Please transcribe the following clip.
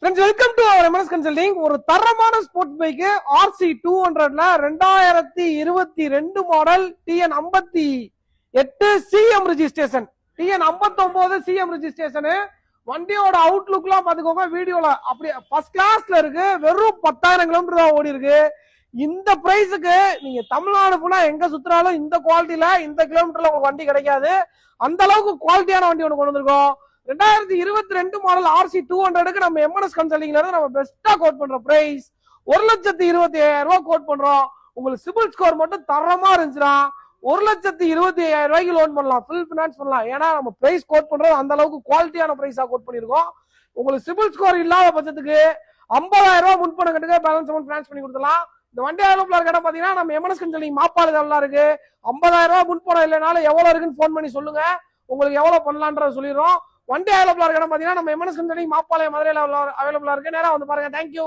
Friends, welcome to our MS Consulting. ஒரு தரமான sports bike RC 200ல 2022 model TN58 CM registration TN59 CM registration. வண்டியோட அவுட்லுக்லாம் பாத்துக்கோங்க. வீடியோல அப்படியே ஃபர்ஸ்ட் கிளாஸ்ல இருக்கு. வெறும் 10,000 கிலோமீட்டர் தான் ஓடி இருக்கு. இந்த பிரைஸுக்கு நீங்க தமிழ்நாடு ஃபுல்லா எங்க சுத்துறாலும் இந்த குவாலிட்டியில இந்த கிலோமீட்டர்ல உங்களுக்கு வண்டி கிடைக்காது. அந்த அளவுக்கு குவாலிட்டியான வண்டி ஒன்று கொண்டு வந்திருக்கோம். 2022 மாடல் RC 200க்கு நம்ம MS கன்சல்டிங்ல இருந்து நம்ம பெஸ்டா கோட் பண்ற பிரைஸ் 1,25,000 கோட் பண்றோம். உங்களுக்கு சிபில் ஸ்கோர் மட்டும் தரமா இருந்துச்சுன்னா 1,25,000 ரூபாய்க்கு லோன் பண்ணலாம், ஃபுல் பினான்ஸ் பண்ணலாம். ஏன்னா நம்ம பிரைஸ் கோட் பண்றது அந்த அளவுக்கு குவாலிட்டியான பிரைஸா கோட் பண்ணிருக்கோம். உங்களுக்கு சிபில் ஸ்கோர் இல்லாத பட்சத்துக்கு 50,000 ரூபாய் முன்பணம் கட்டுக்க பேலன்ஸ் அமௌண்ட் பினான்ஸ் பண்ணி கொடுத்துலாம். இந்த வண்டி அவைலபிளா இருக்க பாத்தீங்கன்னா நம்ம MS கன்சல்டிங் மாப்பாளர்கள்லாம் இருக்கு. 50,000 ரூபாய் முன்பணம் இல்லைனாலும் எவ்வளவு இருக்குன்னு போன் பண்ணி சொல்லுங்க, உங்களுக்கு எவ்வளவு பண்ணலான்றத சொல்லிடுறோம். வண்டி அவைலபிளா இருக்கணும் பாத்தீங்கன்னா நம்ம MS கன்சல்டிங் மாப்பாளையம் மதுரையில அவைலபிளா இருக்கு. நேரா வந்து பாருங்க. தேங்க்யூ.